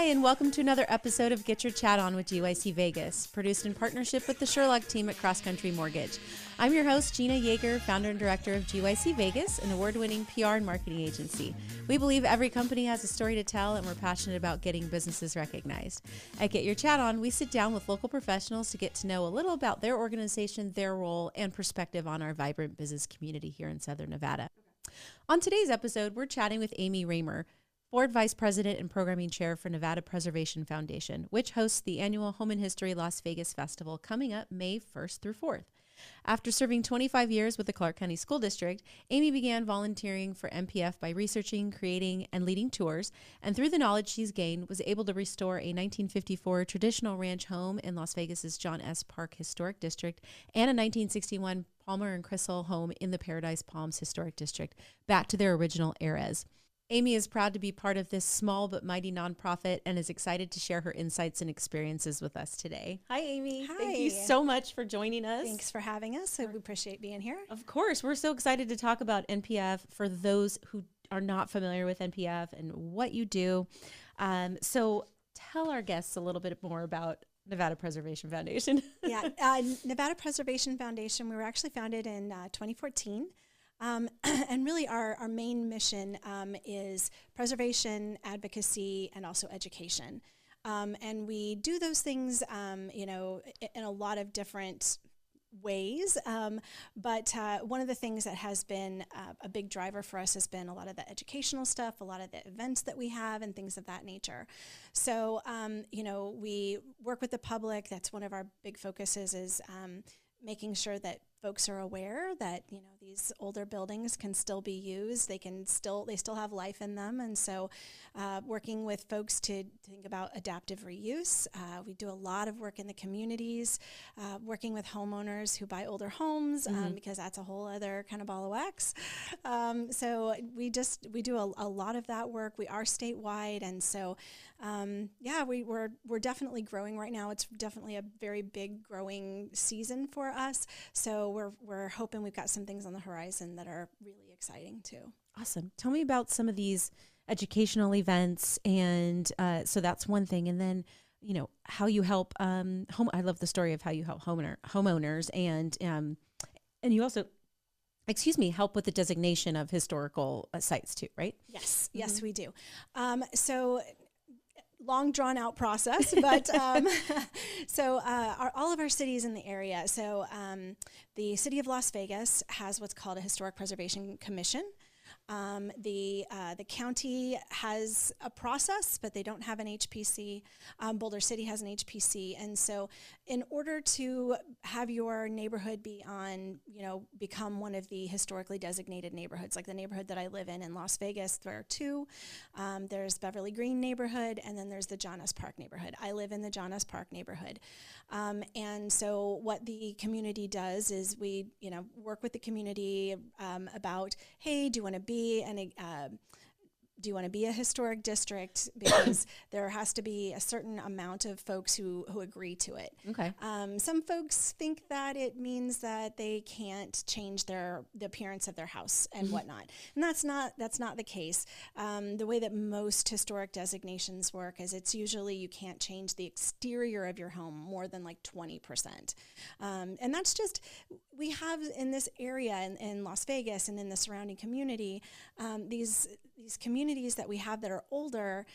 and welcome to another episode of Get Your Chat On with GYC Vegas, produced in partnership with the Sherlock team at Cross Country Mortgage. I'm your host, Gina Yager, founder and director of GYC Vegas, an award-winning PR and marketing agency. We believe every company has a story to tell, and we're passionate about getting businesses recognized. At Get Your Chat On, we sit down with local professionals to get to know a little about their organization, their role, and perspective on our vibrant business community here in Southern Nevada. On today's episode, we're chatting with Amy Raymer, Board Vice President and Programming Chair for Nevada Preservation Foundation, which hosts the annual Home in History Las Vegas Festival coming up May 1st through 4th. After serving 25 years with the Clark County School District, Amy began volunteering for MPF by researching, creating, and leading tours, and through the knowledge she's gained, was able to restore a 1954 traditional ranch home in Las Vegas's John S. Park Historic District and a 1961 Palmer and Crystal home in the Paradise Palms Historic District back to their original eras. Amy is proud to be part of this small but mighty nonprofit and is excited to share her insights and experiences with us today. Hi, Amy. Hi. Thank you so much for joining us. Thanks for having us. We appreciate being here. Of course. We're so excited to talk about NPF for those who are not familiar with NPF and what you do. So tell our guests a little bit more about Nevada Preservation Foundation. Nevada Preservation Foundation, we were actually founded in 2014. And really our main mission is preservation, advocacy, and also education. And we do those things, in a lot of different ways. But one of the things that has been a big driver for us has been a lot of the educational stuff, a lot of the events that we have and things of that nature. So, we work with the public. That's one of our big focuses is making sure that folks are aware that, these older buildings can still be used. They still have life in them. And so working with folks to think about adaptive reuse. We do a lot of work in the communities, working with homeowners who buy older homes, because that's a whole other kind of ball of wax. So we do a lot of that work. We are statewide. And so, we're definitely growing right now. It's definitely a very big growing season for us. So we're hoping we've got some things on the horizon that are really exciting too. Awesome. Tell me about some of these educational events. And so that's one thing. And then, how you help I love the story of how you help homeowners and you also, help with the designation of historical sites too, right? Yes. Mm-hmm. Yes, we do. So long drawn out process, but all of our cities in the area. So the city of Las Vegas has what's called a Historic Preservation Commission. The county has a process, but they don't have an HPC. Boulder City has an HPC. And so in order to have your neighborhood become one of the historically designated neighborhoods, like the neighborhood that I live in Las Vegas, there are two. There's Beverly Green neighborhood, and then there's the John S. Park neighborhood. I live in the John S. Park neighborhood. And so what the community does is we, work with the community about, hey, do you want to be a historic district? Because there has to be a certain amount of folks who agree to it. Okay. Some folks think that it means that they can't change the appearance of their house and whatnot, and that's not the case. The way that most historic designations work is it's usually you can't change the exterior of your home more than like 20%, and that's just we have in this area in Las Vegas and in the surrounding community these communities that we have that are older.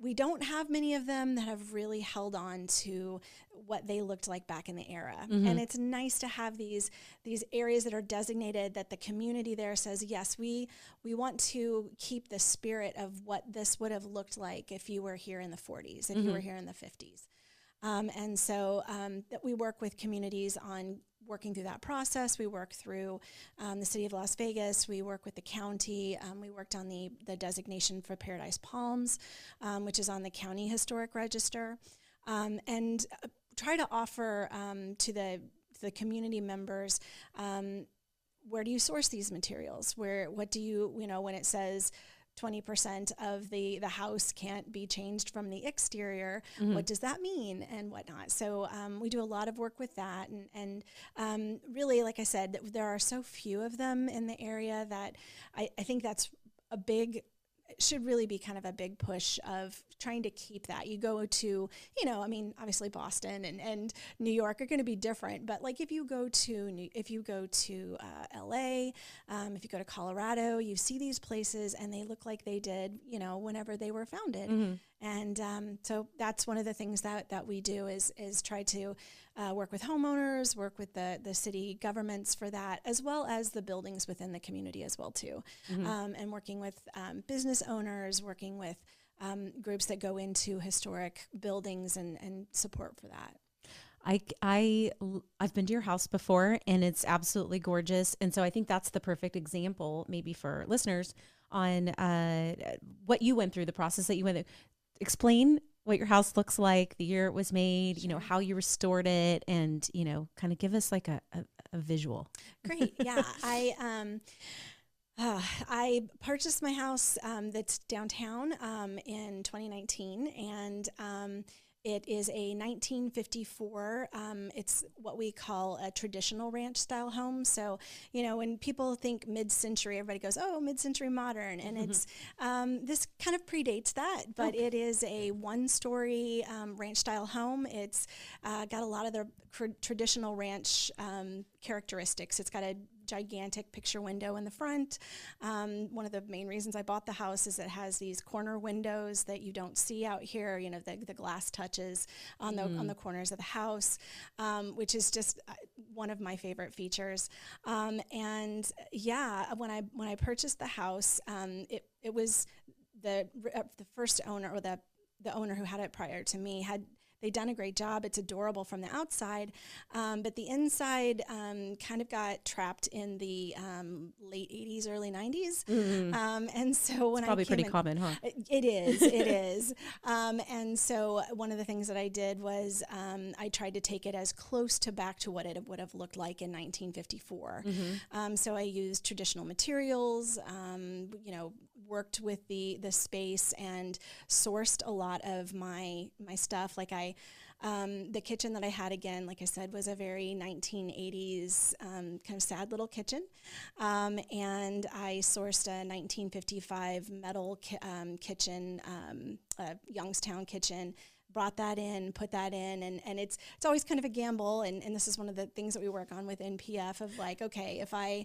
We don't have many of them that have really held on to what they looked like back in the era. Mm-hmm. And it's nice to have these areas that are designated that the community there says, yes, we want to keep the spirit of what this would have looked like if you were here in the 40s, if you were here in the 50s. And so that we work with communities on working through that process. We work through the city of Las Vegas. We work with the county. We worked on the designation for Paradise Palms, which is on the county historic register, and try to offer to the community members, where do you source these materials? What do you, when it says 20% of the house can't be changed from the exterior, what does that mean and whatnot? So we do a lot of work with that. And really, like I said, there are so few of them in the area that I think that's a big should really be kind of a big push of trying to keep that. You go to, I mean, obviously Boston and New York are going to be different, but like if you go to LA, if you go to Colorado, you see these places and they look like they did, whenever they were founded. Mm-hmm. And so that's one of the things that we do is try to work with homeowners, work with the city governments for that, as well as the buildings within the community as well too. Mm-hmm. And working with business owners, working with groups that go into historic buildings and support for that. I've been to your house before and it's absolutely gorgeous. And so I think that's the perfect example maybe for listeners on what you went through, the process that you went through. Explain what your house looks like, the year it was made, Sure. How you restored it, and, kind of give us like a visual. Great. Yeah. I purchased my house that's downtown in 2019, and it is a 1954. It's what we call a traditional ranch style home. So, when people think mid-century, everybody goes, "Oh, mid-century modern," and it's this kind of predates that, but it is a one-story ranch style home. It's got a lot of the traditional ranch characteristics. It's got a gigantic picture window in the front. One of the main reasons I bought the house is it has these corner windows that you don't see out here. The glass touches on the corners of the house, which is just one of my favorite features. And yeah, when I purchased the house, it was the first owner, or the owner who had it prior to me they'd done a great job. It's adorable from the outside, but the inside kind of got trapped in the late 80s, early 90s. Mm-hmm. And so when it's probably pretty common, huh? It is. And so one of the things that I did was I tried to take it as close to back to what it would have looked like in 1954. Mm-hmm. So I used traditional materials, worked with the space and sourced a lot of my stuff. Like the kitchen that I had, again, like I said, was a very 1980s kind of sad little kitchen. And I sourced a 1955 metal kitchen, Youngstown kitchen, brought that in, put that in, and it's always kind of a gamble. And this is one of the things that we work on with NPF of like, okay, if I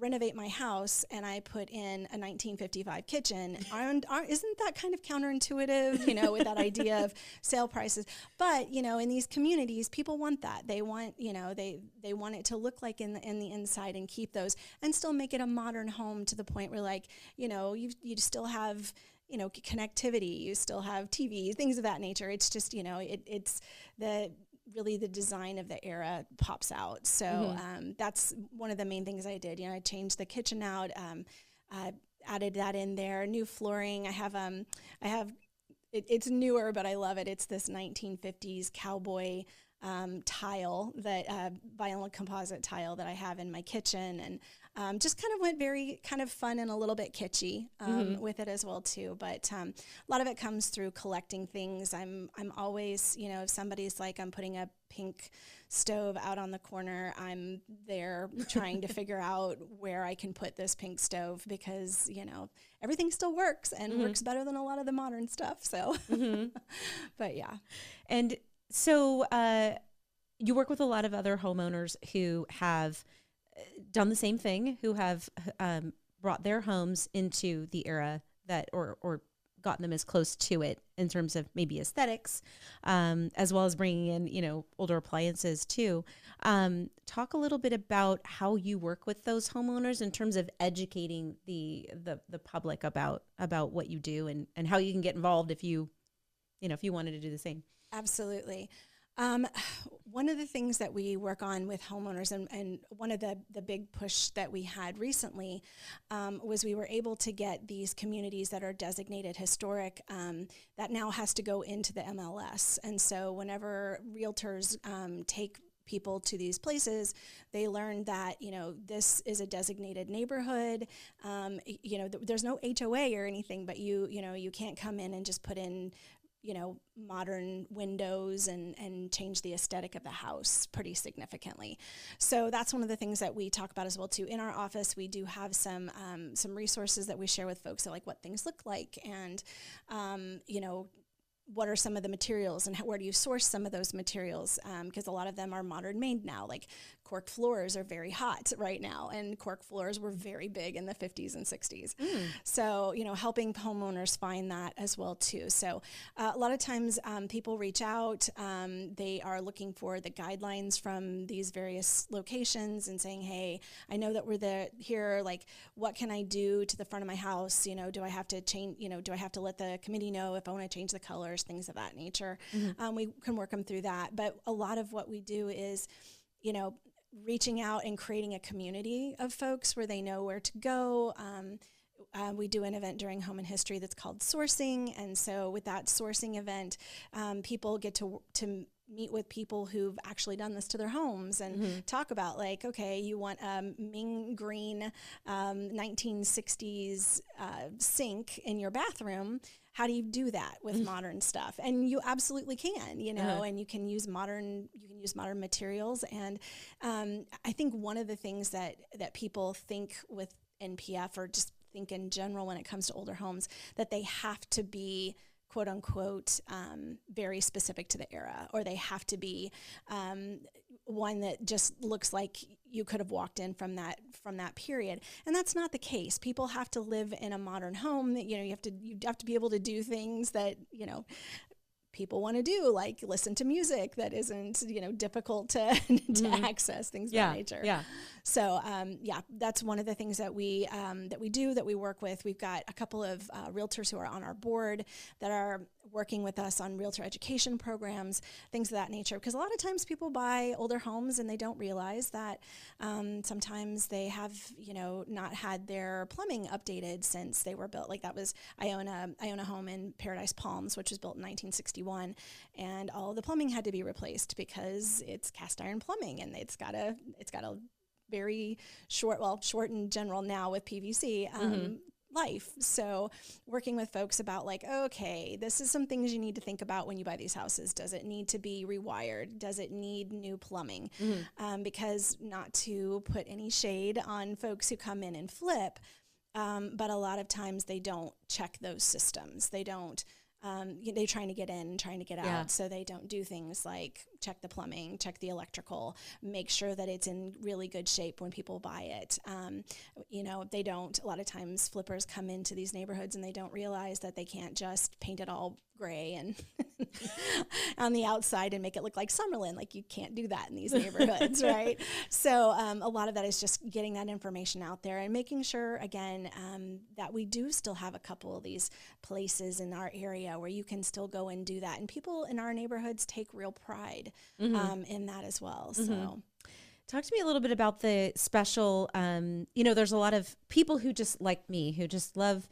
renovate my house and I put in a 1955 kitchen, isn't that kind of counterintuitive, with that idea of sale prices? But, in these communities, people want that. They want, they want it to look like in the inside and keep those and still make it a modern home to the point where like, you still have, connectivity, you still have TV, things of that nature. It's just, it's really the design of the era pops out. So that's one of the main things I did. I changed the kitchen out, added that in there, new flooring. I have it's newer, but I love it. It's this 1950s cowboy tile, that vinyl composite tile that I have in my kitchen, and just kind of went very kind of fun and a little bit kitschy with it as well too. But a lot of it comes through collecting things. I'm always, if somebody's like, I'm putting a pink stove out on the corner, I'm there trying to figure out where I can put this pink stove, because everything still works and works better than a lot of the modern stuff. So, but yeah. And so you work with a lot of other homeowners who have done the same thing, who have brought their homes into the era that, or gotten them as close to it in terms of maybe aesthetics, as well as bringing in, older appliances too. Talk a little bit about how you work with those homeowners in terms of educating the public about what you do and how you can get involved if you wanted to do the same. Absolutely. One of the things that we work on with homeowners, and one of the big push that we had recently was we were able to get these communities that are designated historic, that now has to go into the MLS. And so whenever realtors take people to these places, they learn that, this is a designated neighborhood. There's no HOA or anything, but you can't come in and just put in modern windows and change the aesthetic of the house pretty significantly. So that's one of the things that we talk about as well too. In our office, we do have some resources that we share with folks, so like what things look like, and what are some of the materials and where do you source some of those materials? Because a lot of them are modern made now. Like cork floors are very hot right now, and cork floors were very big in the 50s and 60s. So, helping homeowners find that as well too. So a lot of times people reach out, they are looking for the guidelines from these various locations and saying, hey, I know that we're here, like what can I do to the front of my house? Do I have to change, do I have to let the committee know if I want to change the colors, things of that nature? We can work them through that. But a lot of what we do is, reaching out and creating a community of folks where they know where to go. We do an event during Home and History that's called Sourcing. And so with that sourcing event, people get to meet with people who've actually done this to their homes and talk about like, okay, you want a Ming green 1960s sink in your bathroom. How do you do that with modern stuff? And you absolutely can, and you can use modern materials. And I think one of the things that people think with NPF, or just think in general when it comes to older homes, that they have to be quote unquote very specific to the era, or they have to be one that just looks like you could have walked in from that period. And that's not the case. People have to live in a modern home. You have to be able to do things that people want to do, like listen to music that isn't difficult to access, things of that nature. So that's one of the things that we do, that we work with. We've got a couple of realtors who are on our board that are working with us on realtor education programs, things of that nature. Because a lot of times people buy older homes and they don't realize that sometimes they have not had their plumbing updated since they were built. Like I own a home in Paradise Palms, which was built in 1961, and all of the plumbing had to be replaced because it's cast iron plumbing, and it's got a very short in general now with PVC life. So working with folks about like, okay, this is some things you need to think about when you buy these houses. Does it need to be rewired? Does it need new plumbing? Because not to put any shade on folks who come in and flip, but a lot of times they don't check those systems. They don't. They're trying to get in, trying to get out, so they don't do things like check the plumbing, check the electrical, make sure that it's in really good shape when people buy it. They don't. A lot of times flippers come into these neighborhoods and they don't realize that they can't just paint it all gray and on the outside and make it look like Summerlin. Like, you can't do that in these neighborhoods, right? So a lot of that is just getting that information out there and making sure, again, that we do still have a couple of these places in our area where you can still go and do that. And people in our neighborhoods take real pride in that as well. So talk to me a little bit about the special, there's a lot of people who just like me, who just love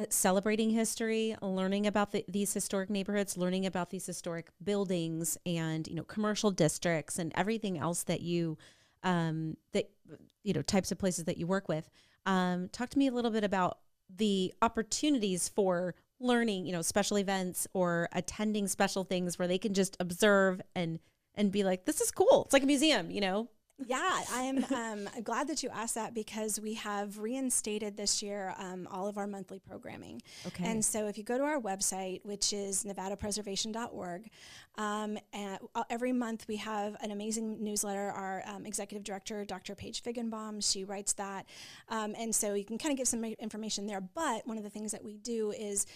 celebrating history, learning about these historic neighborhoods, learning about these historic buildings and, commercial districts and everything else that types of places that you work with. Talk to me a little bit about the opportunities for learning, special events or attending special things where they can just observe and be like, this is cool. It's like a museum, Yeah, I'm glad that you asked that, because we have reinstated this year all of our monthly programming. Okay. And so if you go to our website, which is nevadapreservation.org, every month we have an amazing newsletter. Our executive director, Dr. Paige Figgenbaum, she writes that. And so you can kind of get some information there. But one of the things that we do is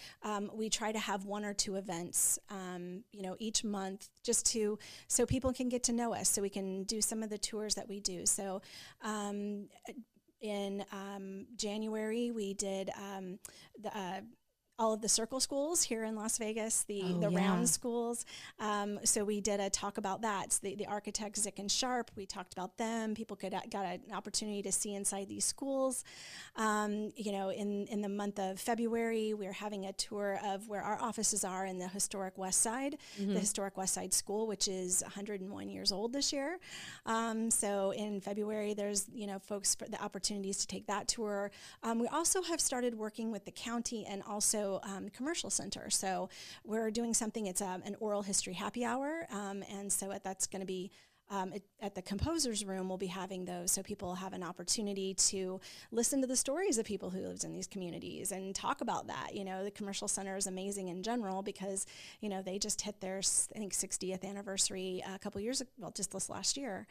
we try to have one or two events, each month, just so people can get to know us, so we can do some of the tours that we do. So in January, we did all of the circle schools here in Las Vegas, the round schools. So we did a talk about that. So the architects, Zick and Sharp, we talked about them. People got an opportunity to see inside these schools. In the month of February, we're having a tour of where our offices are in the historic West Side, the historic West Side School, which is 101 years old this year. So in February, there's, folks for the opportunities to take that tour. We also have started working with the county and also also commercial center. So we're doing something, it's an oral history happy hour. And so that's going to be at the composer's room. We'll be having those, so people have an opportunity to listen to the stories of people who lived in these communities and talk about that. The commercial center is amazing in general because, they just hit their, I think, 60th anniversary a couple years ago, well, just this last year.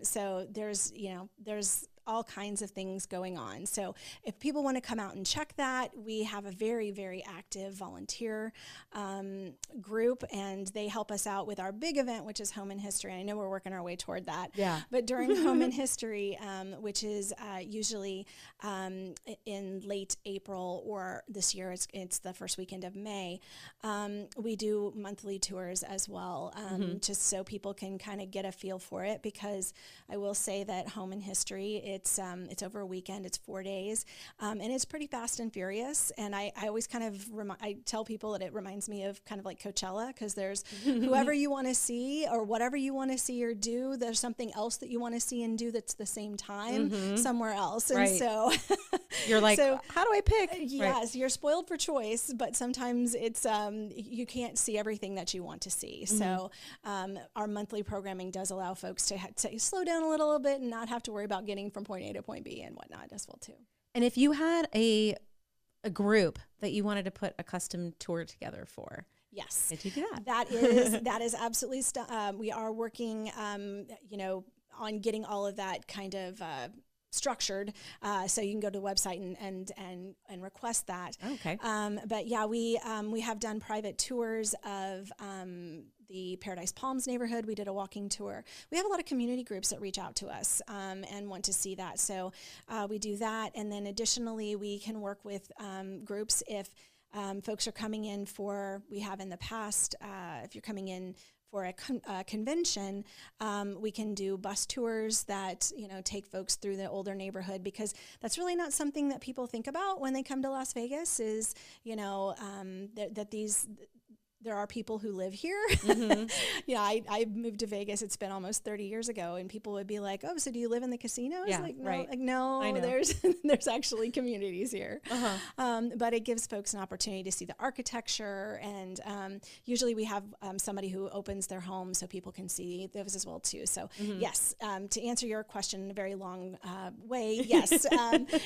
So there's all kinds of things going on. So if people want to come out and check that, we have a very, very active volunteer group, and they help us out with our big event, which is Home in History. I know we're working our way toward that. Yeah. But during Home in History, which is usually in late April, or this year it's the first weekend of May, we do monthly tours as well, just so people can kind of get a feel for it, because I will say that Home in History, it's over a weekend, it's 4 days, and it's pretty fast and furious. And I always kind of I tell people that it reminds me of kind of like Coachella, because there's whoever you want to see or whatever you want to see or do, there's something else that you want to see and do that's the same time somewhere else. And so you're like, so, how do I pick? Yes, you're spoiled for choice, but sometimes it's you can't see everything that you want to see. So our monthly programming does allow folks to slow down a little bit and not have to worry about getting from point A to point B and whatnot as well too. And if you had a group that you wanted to put a custom tour together for, yes, did you do that? That is absolutely. We are working, on getting all of that kind of structured, so you can go to the website and request that. Okay. But yeah, we have done private tours of the Paradise Palms neighborhood. We did a walking tour. We have a lot of community groups that reach out to us and want to see that. So we do that, and then additionally, we can work with groups if folks are coming in for. We have in the past, if you're coming in for a convention, we can do bus tours that, take folks through the older neighborhood, because that's really not something that people think about when they come to Las Vegas is, there are people who live here. I moved to Vegas. It's been almost 30 years ago, and people would be like, "Oh, so do you live in the casino?" Yeah, like, no, right. like, no, there's actually communities here. But it gives folks an opportunity to see the architecture, and usually we have somebody who opens their home so people can see those as well too. So yes, to answer your question in a very long way, yes,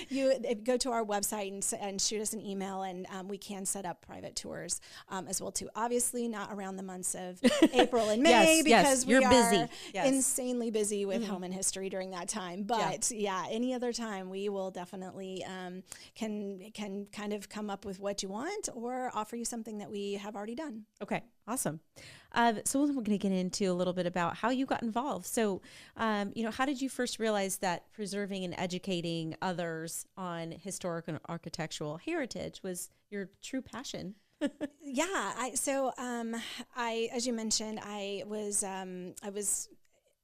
you go to our website and shoot us an email, and we can set up private tours as well too. Obviously not around the months of April and May, because we are busy. insanely busy with Home in History during that time. But any other time we will definitely can kind of come up with what you want or offer you something that we have already done. Okay, awesome. So we're going to get into a little bit about how you got involved. So, how did you first realize that preserving and educating others on historic and architectural heritage was your true passion? As you mentioned, I was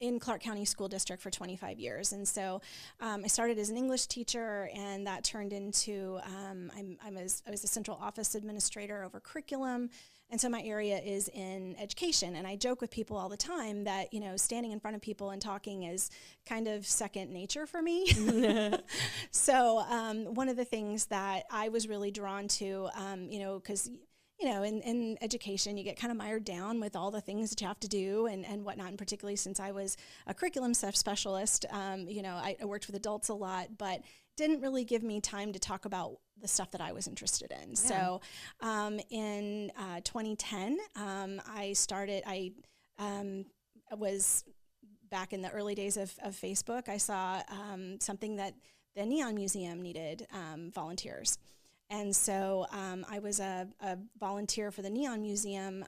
in Clark County School District for 25 years. And so I started as an English teacher, and that turned into, I was a central office administrator over curriculum. And so my area is in education. And I joke with people all the time that, standing in front of people and talking is kind of second nature for me. So one of the things that I was really drawn to, because in education, you get kind of mired down with all the things that you have to do and whatnot. And particularly since I was a curriculum specialist, I worked with adults a lot, but didn't really give me time to talk about the stuff that I was interested in. Yeah. So in 2010, I was back in the early days of Facebook. I saw something that the Neon Museum needed volunteers. And so I was a volunteer for the Neon Museum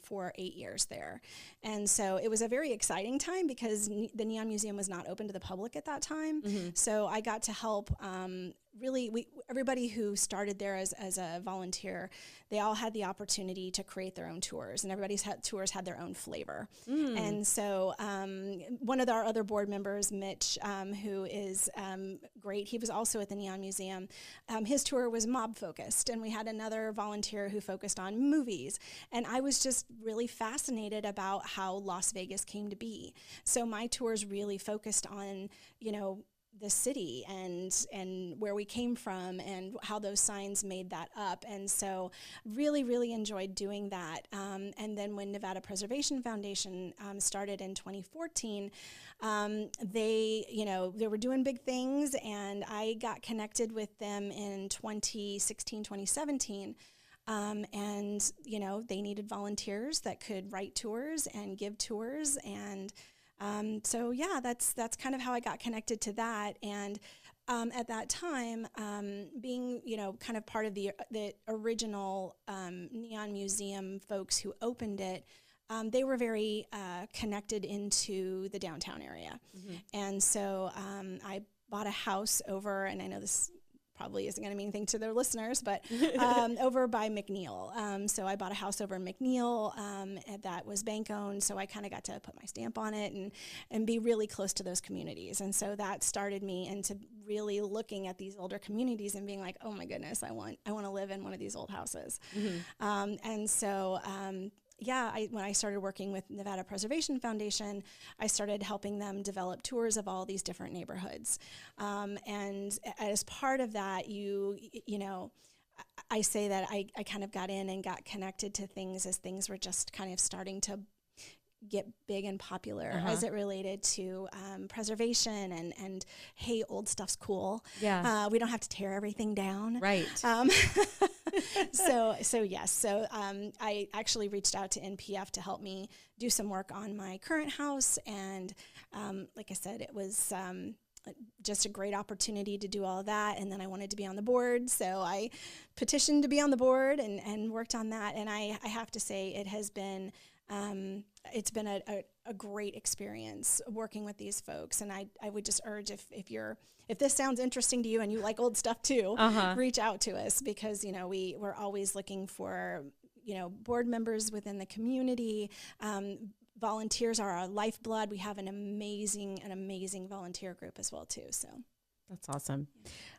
for 8 years there. And so it was a very exciting time because the Neon Museum was not open to the public at that time. So I got to help everybody who started there as a volunteer, they all had the opportunity to create their own tours, and everybody's tours had their own flavor. And so one of our other board members, Mitch, who is great, he was also at the Neon Museum. His tour was mob focused, and we had another volunteer who focused on movies. And I was just really fascinated about how Las Vegas came to be. So my tours really focused on, the city and where we came from and how those signs made that up. And so really, really enjoyed doing that. And then when Nevada Preservation Foundation started in 2014, they were doing big things, and I got connected with them in 2016, 2017. And, they needed volunteers that could write tours and give tours. And so, yeah, that's kind of how I got connected to that. And at that time, being, kind of part of the original Neon Museum folks who opened it, they were very connected into the downtown area. Mm-hmm. And so I bought a house over, and I know this probably isn't going to mean anything to their listeners, but over by McNeil. So I bought a house over in McNeil that was bank owned. So I kind of got to put my stamp on it and be really close to those communities. And so that started me into really looking at these older communities and being like, oh my goodness, I want to live in one of these old houses. Mm-hmm. And so when I started working with Nevada Preservation Foundation, I started helping them develop tours of all these different neighborhoods. And as part of that, I say that I kind of got in and got connected to things as things were just kind of starting to get big and popular as it related to preservation and hey, old stuff's cool. Yeah. We don't have to tear everything down. Right. So yes. So I actually reached out to NPF to help me do some work on my current house. And like I said, it was just a great opportunity to do all of that. And then I wanted to be on the board. So I petitioned to be on the board and worked on that. And I have to say it has been it's been a great experience working with these folks. And I would just urge if this sounds interesting to you and you like old stuff too, reach out to us, because, we're always looking for, board members within the community. Volunteers are our lifeblood. We have an amazing volunteer group as well too. So that's awesome.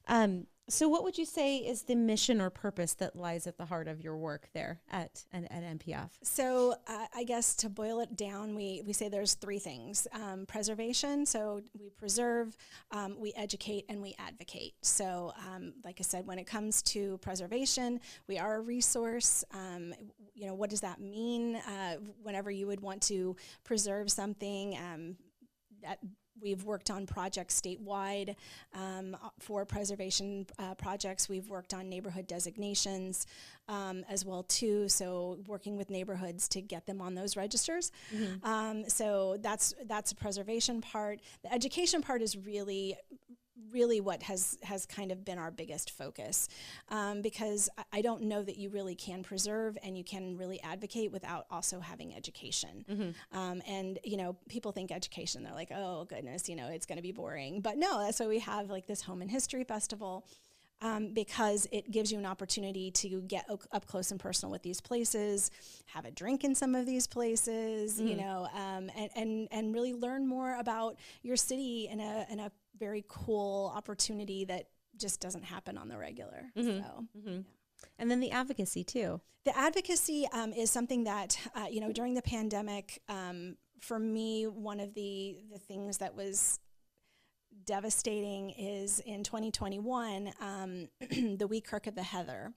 Yeah. So what would you say is the mission or purpose that lies at the heart of your work there at NPF? So I guess to boil it down, we say there's three things. Preservation, so we preserve, we educate, and we advocate. So like I said, when it comes to preservation, we are a resource. What does that mean? Whenever you would want to preserve something, that we've worked on projects statewide for preservation projects. We've worked on neighborhood designations as well too. So working with neighborhoods to get them on those registers. Mm-hmm. So that's a preservation part. The education part is really what has kind of been our biggest focus, because I don't know that you really can preserve and you can really advocate without also having education. Mm-hmm. And, people think education, they're like, oh goodness, it's going to be boring. But no, that's why we have like this Home and History Festival, because it gives you an opportunity to get up close and personal with these places, have a drink in some of these places, and really learn more about your city in a very cool opportunity that just doesn't happen on the regular. Mm-hmm. So, mm-hmm. Yeah. And then the advocacy too. The advocacy is something that, during the pandemic, for me, one of the things that was devastating is in 2021, the Wee Kirk of the Heather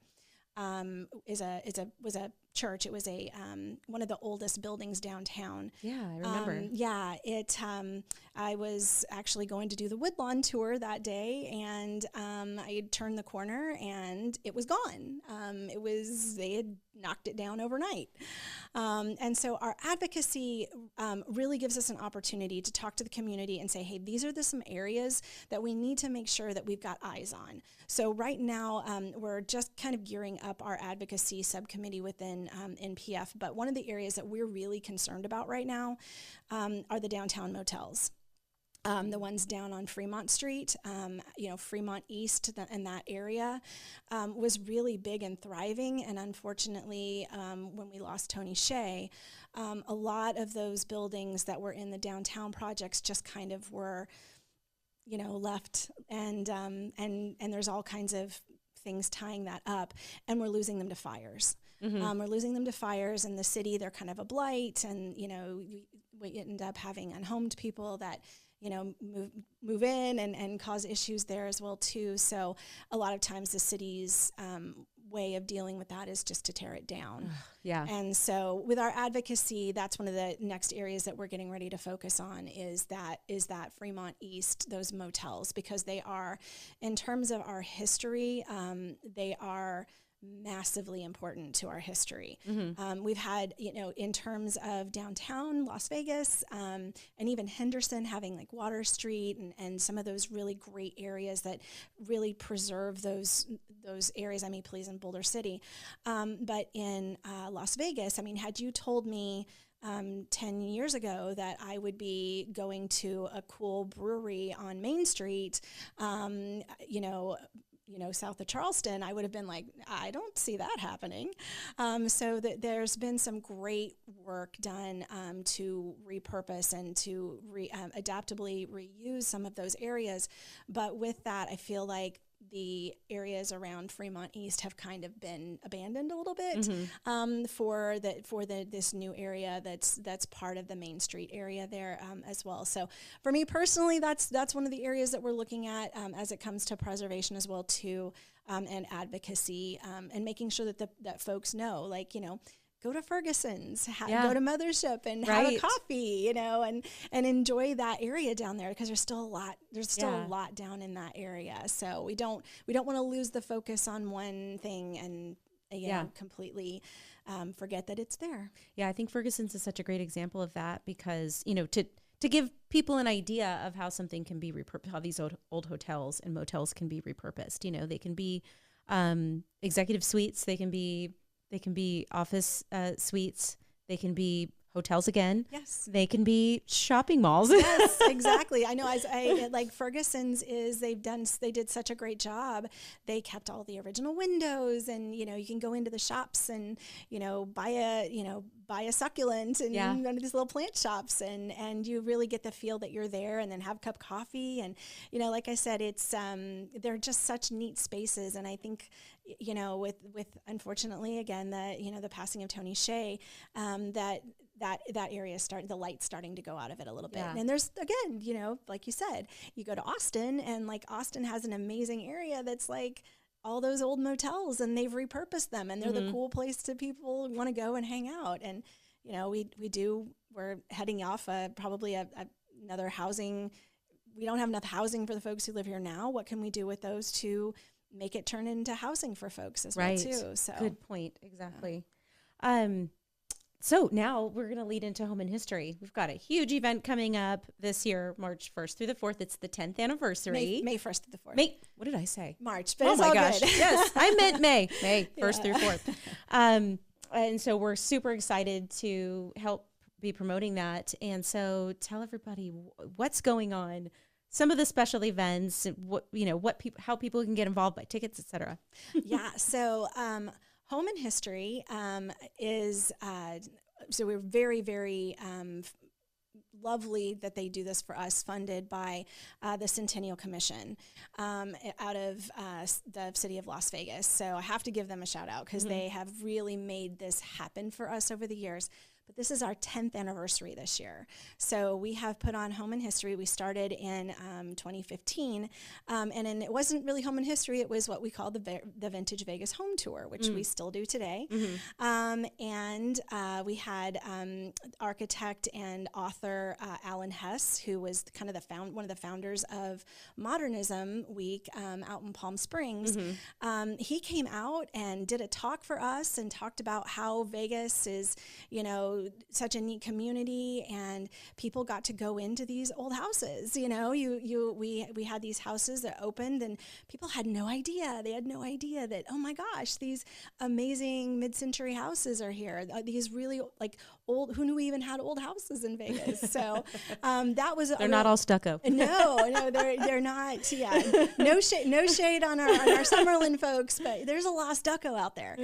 was a church. It was one of the oldest buildings downtown. Yeah, I remember. I was actually going to do the Woodlawn tour that day, and I had turned the corner, and it was gone. They had knocked it down overnight. And so our advocacy really gives us an opportunity to talk to the community and say, hey, these are some areas that we need to make sure that we've got eyes on. So right now, we're just kind of gearing up our advocacy subcommittee within NPF. But one of the areas that we're really concerned about right now are the downtown motels. The ones down on Fremont Street, Fremont East and that area was really big and thriving. And unfortunately, when we lost Tony Shea, a lot of those buildings that were in the downtown projects just kind of were, left. And there's all kinds of things tying that up, and we're losing them to fires. Mm-hmm. We're losing them to fires in the city. They're kind of a blight, and we end up having unhomed people that move in and cause issues there as well too. So a lot of times the city's way of dealing with that is just to tear it down. Yeah. And so with our advocacy, that's one of the next areas that we're getting ready to focus on is that Fremont East, those motels, because they are, in terms of our history, they are massively important to our history. We've had, in terms of downtown Las Vegas, and even Henderson having like Water Street and some of those really great areas that really preserve those areas. I mean, please, in Boulder City. But in Las Vegas, I mean, had you told me 10 years ago that I would be going to a cool brewery on Main Street, south of Charleston, I would have been like, I don't see that happening. So there's been some great work done to repurpose and to adaptably reuse some of those areas. But with that, I feel like the areas around Fremont East have kind of been abandoned a little bit for this new area that's part of the Main Street area there as well. So for me personally, that's one of the areas that we're looking at as it comes to preservation as well too, and advocacy, and making sure that folks know, like, go to Ferguson's, go to Mothership and have a coffee, and enjoy that area down there, because there's still a lot. There's still a lot down in that area. So we don't want to lose the focus on one thing and completely forget that it's there. Yeah, I think Ferguson's is such a great example of that, because to give people an idea of how something can be repurposed, how these old hotels and motels can be repurposed. They can be executive suites. They can be office suites. They can be hotels again. Yes. They can be shopping malls. Yes, exactly. I know. Like Ferguson's they did such a great job. They kept all the original windows, and you can go into the shops and buy a succulent and go to these little plant shops, and you really get the feel that you're there, and then have a cup of coffee, and like I said, it's they're just such neat spaces. And I think with unfortunately again the passing of Tony Hsieh, that area the light's starting to go out of it a little bit. And there's, again, like you said, you go to Austin, and like Austin has an amazing area that's like all those old motels, and they've repurposed them, and they're the cool place to people want to go and hang out. And we're heading off probably another housing. We don't have enough housing for the folks who live here now. What can we do with those to make it turn into housing for folks as well too? So good point. Exactly. So now we're going to lead into Home in History. We've got a huge event coming up this year, March 1st through the 4th. It's the 10th anniversary. May 1st through the 4th. What did I say? March, but it's all good. Yes, I meant May 1st through 4th. And so we're super excited to help be promoting that. And so tell everybody what's going on, some of the special events, how people can get involved, by tickets, etc. So Home in History is, so we're very, very lovely that they do this for us, funded by the Centennial Commission out of the city of Las Vegas. So I have to give them a shout out, because they have really made this happen for us over the years. But this is our 10th anniversary this year. So we have put on Home in History. We started in 2015. And then it wasn't really Home in History. It was what we call the Vintage Vegas Home Tour, which we still do today. And we had architect and author Alan Hess, who was kind of one of the founders of Modernism Week out in Palm Springs. He came out and did a talk for us and talked about how Vegas is, such a neat community, and people got to go into these old houses. We had these houses that opened, and people had no idea. They had no idea that, oh my gosh, these amazing mid-century houses are here. These really old. Who knew we even had old houses in Vegas? So that was. They're not all stucco. No, they're not. Yeah, no shade on our Summerlin folks, but there's a lot of stucco out there.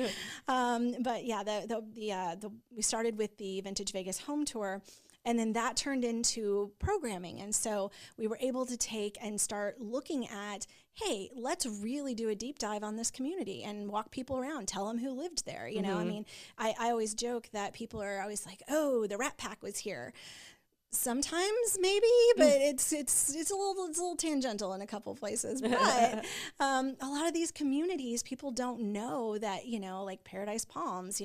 But yeah, we started with the Vintage Vegas Home Tour, and then that turned into programming. And so we were able to take and start looking at, hey, let's really do a deep dive on this community and walk people around, tell them who lived there. I mean, I always joke that people are always like, oh, the Rat Pack was here. Sometimes maybe, but it's a little tangential in a couple places. But a lot of these communities, people don't know that, like Paradise Palms,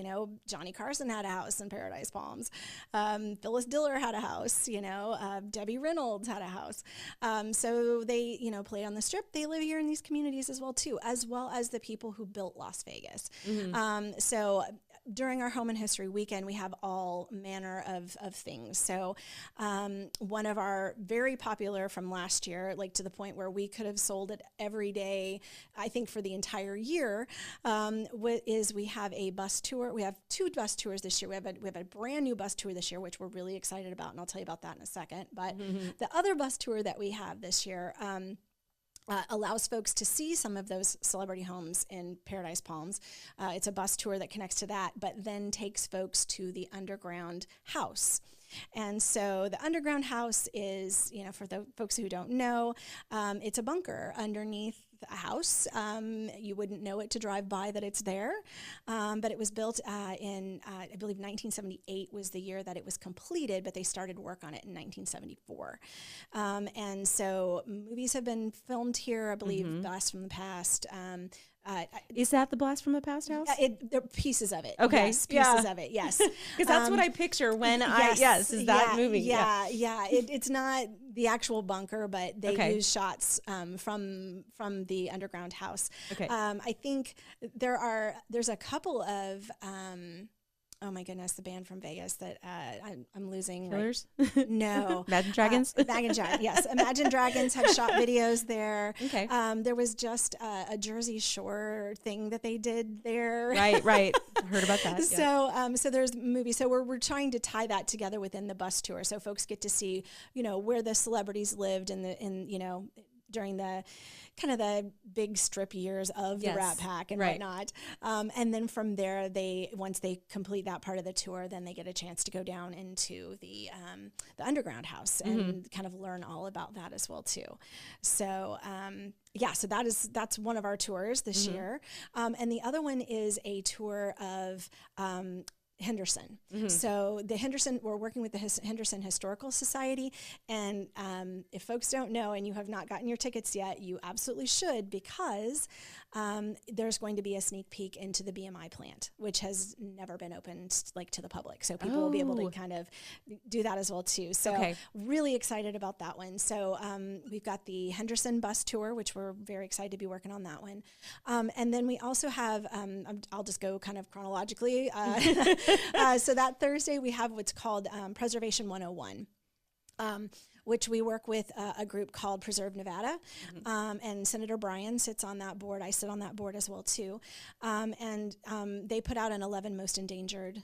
Johnny Carson had a house in Paradise Palms. Phyllis Diller had a house, Debbie Reynolds had a house. So they, play on the Strip. They live here in these communities as well as the people who built Las Vegas. So during our Home and History weekend, we have all manner of things. So one of our very popular from last year, like to the point where we could have sold it every day, I think for the entire year, is we have a bus tour. We have 2 bus tours this year. We have a brand new bus tour this year, which we're really excited about, and I'll tell you about that in a second. But the other bus tour that we have this year allows folks to see some of those celebrity homes in Paradise Palms. It's a bus tour that connects to that, but then takes folks to the underground house. And so the underground house is, for the folks who don't know, it's a bunker underneath a house. You wouldn't know it to drive by that it's there, but it was built in, I believe 1978 was the year that it was completed, but they started work on it in 1974. And so movies have been filmed here, I believe, Blast from the Past. Is that the Blast from the Past house? There are pieces of it. Okay. Yes, pieces of it, yes. Because that's what I picture when is that movie. Yeah. It's not the actual bunker, but they use shots from the underground house. Okay. I think there's a couple of oh my goodness, the band from Vegas that I'm losing. Killers? Right. No. Imagine Dragons? Imagine Dragons, yes. Imagine Dragons have shot videos there. Okay. There was just a Jersey Shore thing that they did there. Right. Heard about that. So there's movies. So we're trying to tie that together within the bus tour, so folks get to see, where the celebrities lived during the kind of the big Strip years of the Rat Pack and whatnot. And then from there, once they complete that part of the tour, then they get a chance to go down into the underground house and kind of learn all about that as well too. So so that's one of our tours this year. And the other one is a tour of Henderson. So we're working with the Henderson Historical Society, and if folks don't know and you have not gotten your tickets yet, you absolutely should, because there's going to be a sneak peek into the BMI plant, which has never been opened to the public. So people will be able to kind of do that as well too. So really excited about that one. So we've got the Henderson bus tour, which we're very excited to be working on that one. And then we also have, I'll just go kind of chronologically. So that Thursday we have what's called Preservation 101. Which we work with a group called Preserve Nevada, and Senator Bryan sits on that board. I sit on that board as well too, and they put out an 11 most endangered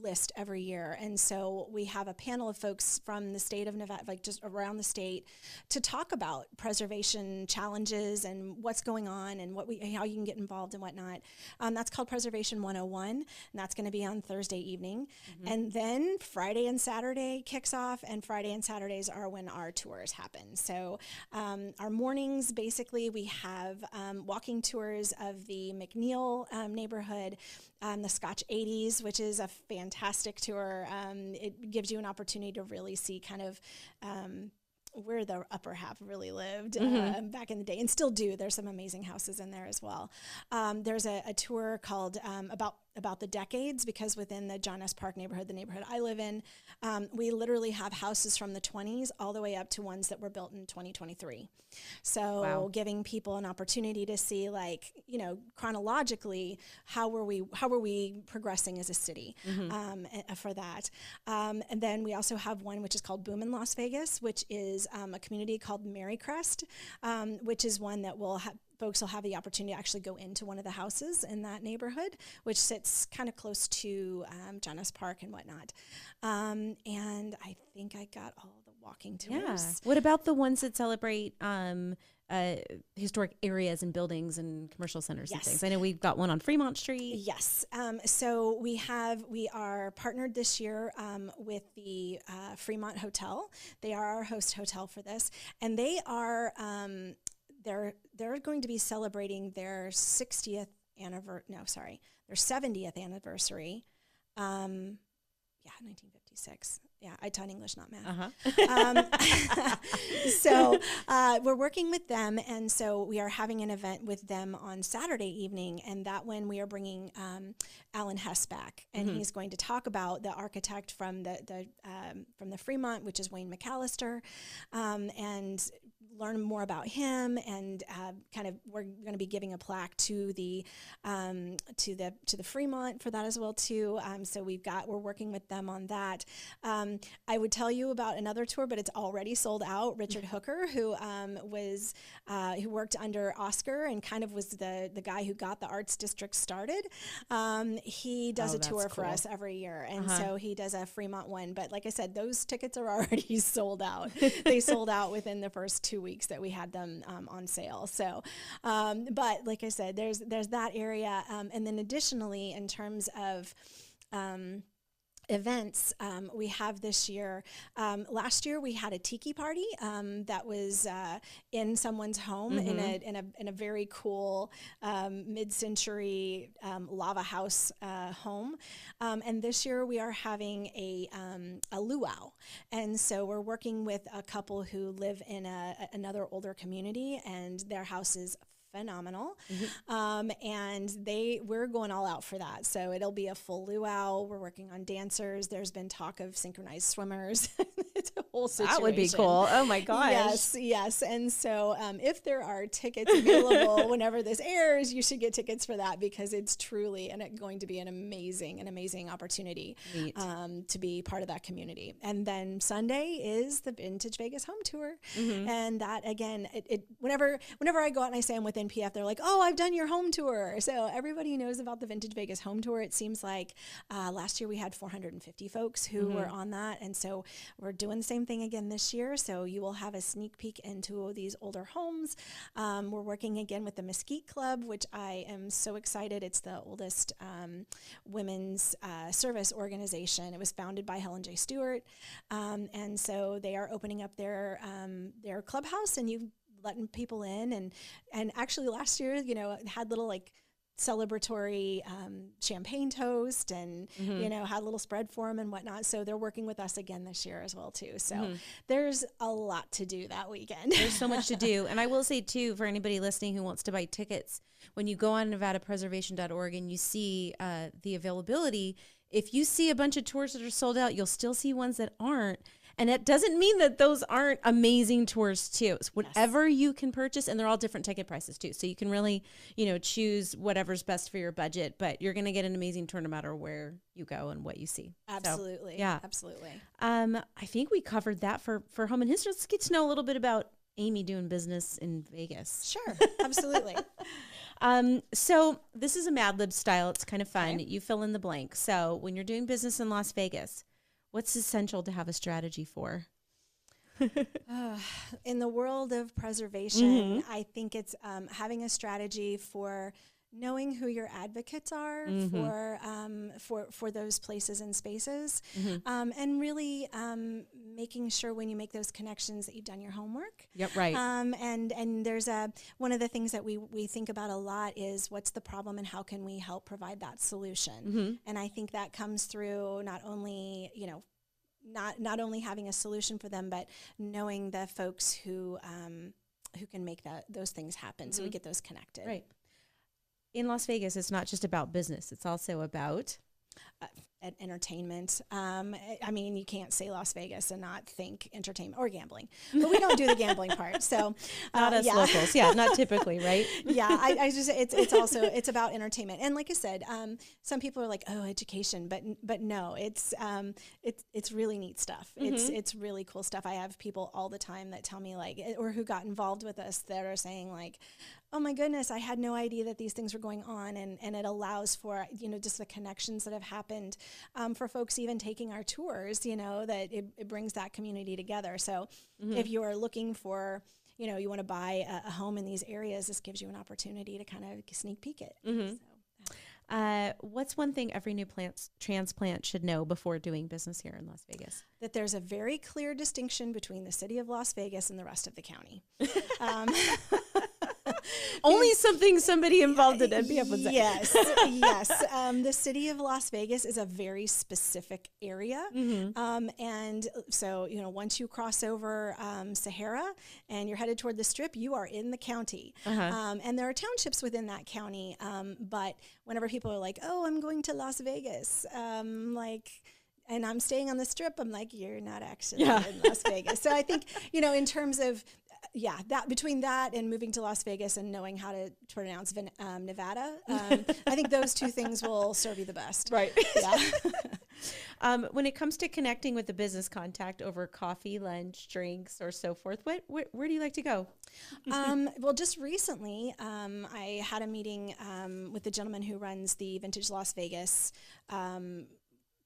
list every year. And so we have a panel of folks from the state of Nevada, just around the state, to talk about preservation challenges and what's going on and how you can get involved and whatnot. That's called Preservation 101, and that's going to be on Thursday evening. And then Friday and Saturday kicks off, and Friday and Saturdays are when our tours happen. So our mornings, basically, we have walking tours of the McNeil neighborhood, the Scotch 80s, which is a fantastic tour. It gives you an opportunity to really see kind of where the upper half really lived back in the day, and still do. There's some amazing houses in there as well. There's a tour called about the decades, because within the John S. Park neighborhood, the neighborhood I live in, we literally have houses from the 20s all the way up to ones that were built in 2023. So giving people an opportunity to see, chronologically, how were we progressing as a city for that. And then we also have one which is called Boom in Las Vegas, which is a community called Marycrest, which is one that folks will have the opportunity to actually go into one of the houses in that neighborhood, which sits kind of close to John S. Park and whatnot. And I think I got all the walking tours. Yeah. What about the ones that celebrate historic areas and buildings and commercial centers and things? I know we've got one on Fremont Street. Yes. So we are partnered this year with the Fremont Hotel. They are our host hotel for this, and they are they're going to be celebrating their 70th anniversary. 1956. Yeah, I taught English, not math. So we're working with them, and so we are having an event with them on Saturday evening, and that one we are bringing Alan Hess back, and he's going to talk about the architect from the Fremont, which is Wayne McAllister, and learn more about him, and we're going to be giving a plaque to the Fremont for that as well too. So we're working with them on that. I would tell you about another tour, but it's already sold out. Richard Hooker, who worked under Oscar and kind of was the guy who got the Arts District started. He does a tour for us every year, and so he does a Fremont one. But like I said, those tickets are already sold out. They sold out within the first 2 weeks that we had them on sale. So, but like I said, there's that area, and then additionally, in terms of events we have this year. Last year we had a tiki party that was in someone's home in a very cool mid-century lava house home. And this year we are having a luau, and so we're working with a couple who live in another older community, and their house is phenomenal. And we're going all out for that. So it'll be a full luau. We're working on dancers. There's been talk of synchronized swimmers. It's a whole situation. That would be cool. Oh my gosh. Yes. And so if there are tickets available whenever this airs, you should get tickets for that, because it's truly going to be an amazing opportunity to be part of that community. And then Sunday is the Vintage Vegas Home Tour. And that, again, whenever I go out and I say I'm with NPF, they're like, oh, I've done your home tour. So everybody knows about the Vintage Vegas Home Tour. It seems like last year we had 450 folks who were on that. And so we're doing the same thing again this year. So you will have a sneak peek into these older homes. We're working again with the Mesquite Club, which I am so excited. It's the oldest women's service organization. It was founded by Helen J. Stewart. And so they are opening up their clubhouse, and you letting people in, and actually last year, had little celebratory champagne toast, and had a little spread for them and whatnot. So they're working with us again this year as well too. So there's a lot to do that weekend. There's so much to do. And I will say too, for anybody listening who wants to buy tickets, when you go on NevadaPreservation.org and you see the availability, if you see a bunch of tours that are sold out, you'll still see ones that aren't. And it doesn't mean that those aren't amazing tours too. So whatever you can purchase, and they're all different ticket prices too. So you can really, choose whatever's best for your budget, but you're going to get an amazing tour no matter where you go and what you see. Absolutely. So, yeah. Absolutely. I think we covered that for Home and History. Let's get to know a little bit about Amy doing business in Vegas. Sure. Absolutely. So this is a Mad Lib style. It's kind of fun. Okay. You fill in the blank. So when you're doing business in Las Vegas, what's essential to have a strategy for? In the world of preservation, I think it's having a strategy for knowing who your advocates are for those places and spaces, and really making sure when you make those connections that you've done your homework. Yep, right. And there's one of the things that we think about a lot is what's the problem and how can we help provide that solution. And I think that comes through not only not only having a solution for them, but knowing the folks who can make those things happen. So we get those connected. Right. In Las Vegas, it's not just about business. It's also about entertainment. I mean, you can't say Las Vegas and not think entertainment or gambling, but we don't do the gambling part. So not us locals. Yeah, not typically, right? Yeah, I just it's about entertainment. And like I said, some people are like, oh, education, but no, it's really neat stuff. It's really cool stuff. I have people all the time that tell me or who got involved with us that are saying oh my goodness, I had no idea that these things were going on. And it allows for, just the connections that have happened for folks even taking our tours, that it brings that community together. So if you are looking for, you want to buy a home in these areas, this gives you an opportunity to kind of sneak peek it. So. What's one thing every new transplant should know before doing business here in Las Vegas? That there's a very clear distinction between the city of Las Vegas and the rest of the county. Only something somebody involved in NPF would say. Yes, yes. The city of Las Vegas is a very specific area. And so, once you cross over Sahara and you're headed toward the Strip, you are in the county. And there are townships within that county. But whenever people are like, oh, I'm going to Las Vegas, and I'm staying on the Strip, I'm like, you're not actually in Las Vegas. So I think, in terms of, that between that and moving to Las Vegas and knowing how to pronounce Nevada, I think those two things will serve you the best. Right. Yeah. When it comes to connecting with the business contact over coffee, lunch, drinks, or so forth, where do you like to go? Well, just recently, I had a meeting with the gentleman who runs the Vintage Las Vegas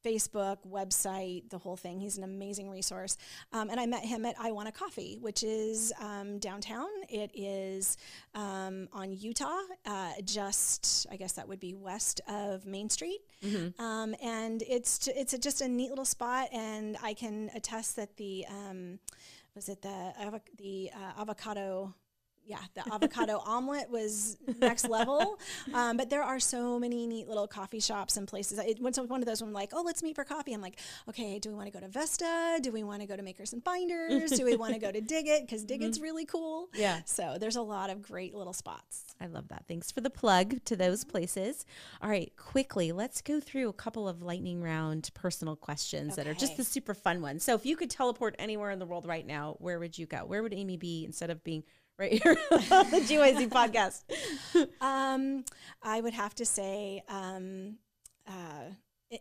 Facebook, website, the whole thing. He's an amazing resource. And I met him at I Want a Coffee, which is downtown. It is on Utah, just, I guess that would be west of Main Street. And it's just a neat little spot. And I can attest that the avocado... Yeah, the avocado omelet was next level. But there are so many neat little coffee shops and places. It went to one of those when I'm like, oh, let's meet for coffee. I'm like, okay, do we want to go to Vesta? Do we want to go to Makers and Finders? Do we want to go to Dig It? Because Dig It's really cool. Yeah. So there's a lot of great little spots. I love that. Thanks for the plug to those places. All right, quickly, let's go through a couple of lightning round personal questions that are just the super fun ones. So if you could teleport anywhere in the world right now, where would you go? Where would Amy be instead of being right here on the GYC podcast? I would have to say in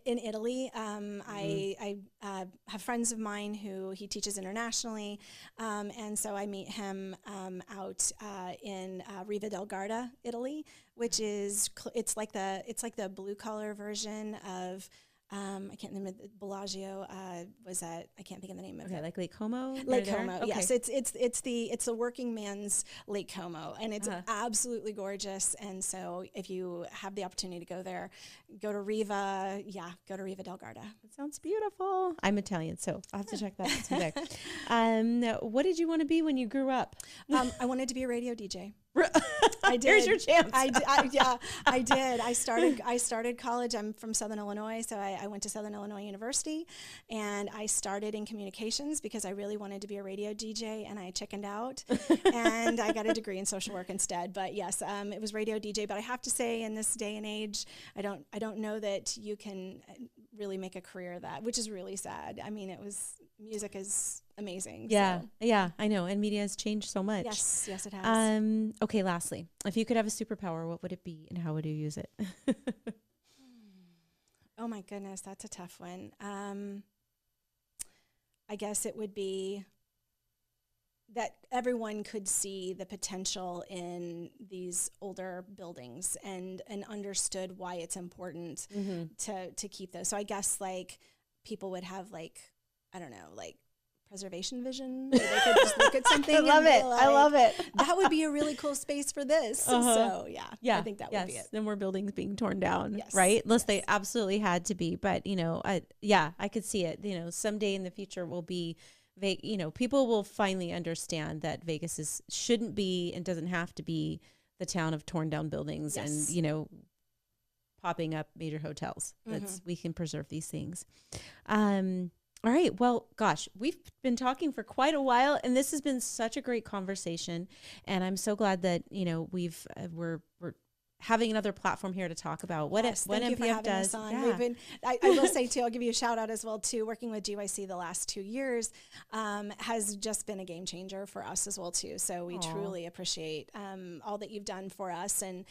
Italy. I have friends of mine who he teaches internationally, and so I meet him out in Riva del Garda, Italy, which is it's like the blue collar version of. I can't remember. Bellagio was at. I can't think of the name of it. Like Lake Como. Lake Como. Okay. Yes, it's the working man's Lake Como, and it's absolutely gorgeous. And so, if you have the opportunity to go there, go to Riva. Yeah, go to Riva del Garda. That sounds beautiful. I'm Italian, so I'll have to check that out someday. What did you want to be when you grew up? I wanted to be a radio DJ. I did. Here's your chance. I did. I started college. I'm from Southern Illinois, so I went to Southern Illinois University, and I started in communications because I really wanted to be a radio DJ, and I chickened out, and I got a degree in social work instead. But yes, it was radio DJ. But I have to say, in this day and age, I don't know that you can really make a career of that, which is really sad. I mean, music is amazing. Yeah, so. Yeah, I know. And media has changed so much. Yes, it has. Okay, lastly, if you could have a superpower, what would it be and how would you use it? Oh my goodness, that's a tough one. I guess it would be that everyone could see the potential in these older buildings and understood why it's important to keep those. So I guess people would have I don't know, preservation vision. Where they could just look at something. I love it. I love it. That would be a really cool space for this. So yeah, I think that would be it. Then more buildings being torn down, right? Unless they absolutely had to be. But I could see it. Someday in the future will be. People will finally understand that Vegas shouldn't be and doesn't have to be the town of torn down buildings and popping up major hotels. We can preserve these things. All right. Well, gosh, we've been talking for quite a while, and this has been such a great conversation. And I'm so glad that we're having another platform here to talk about what NPF does. Yeah. I will say too, I'll give you a shout out as well too. Working with GYC the last 2 years has just been a game changer for us as well too. So we truly appreciate all that you've done for us, and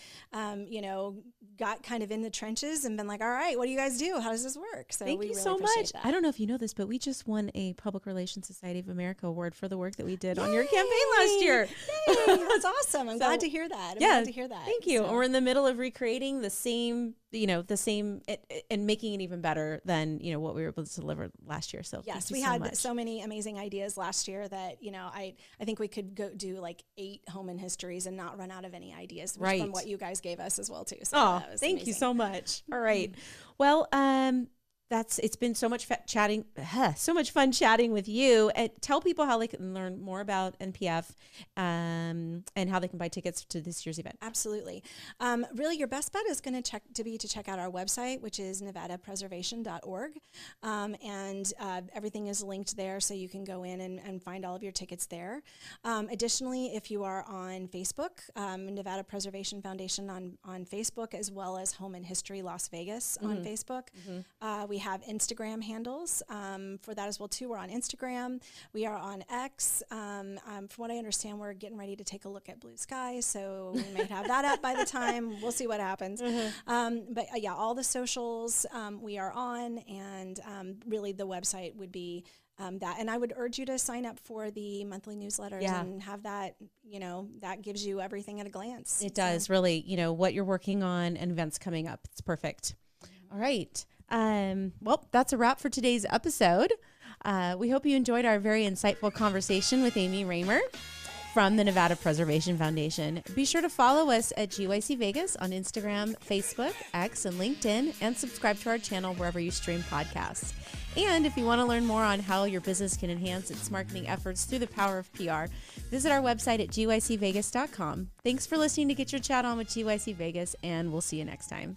got kind of in the trenches and been like, all right, what do you guys do? How does this work? So thank you really so much. That. I don't know if you know this, but we just won a Public Relations Society of America award for the work that we did on your campaign last year. That's awesome. I'm glad to hear that. Glad to hear that. Thank you. So. We're in the middle of recreating the same and making it even better than what we were able to deliver last year. So yes, we had so many amazing ideas last year that I think we could go do 8 home and histories and not run out of any ideas from what you guys gave us as well too. So thank you so much. All right. Well, it's been so much so much fun chatting with you. And tell people how they can learn more about NPF and how they can buy tickets to this year's event. Absolutely. Really, your best bet is going to check out our website, which is nevadapreservation.org. And everything is linked there, so you can go in and find all of your tickets there. Additionally, if you are on Facebook, Nevada Preservation Foundation on Facebook, as well as Home and History Las Vegas on Facebook. We have Instagram handles for that as well too. We're on Instagram. We are on X. From what I understand, we're getting ready to take a look at Blue Sky, so we might have that up by the time. We'll see what happens. But yeah, all the socials we are on, and really the website would be that. And I would urge you to sign up for the monthly newsletters and have that, that gives you everything at a glance. It does really, what you're working on and events coming up. It's perfect. All right. Well, that's a wrap for today's episode. We hope you enjoyed our very insightful conversation with Amy Raymer from the Nevada Preservation Foundation. Be sure to follow us at GYC Vegas on Instagram, Facebook, X, and LinkedIn, and subscribe to our channel wherever you stream podcasts. And if you want to learn more on how your business can enhance its marketing efforts through the power of PR, visit our website at gycvegas.com. Thanks for listening to Get Your Chat On with GYC Vegas, and we'll see you next time.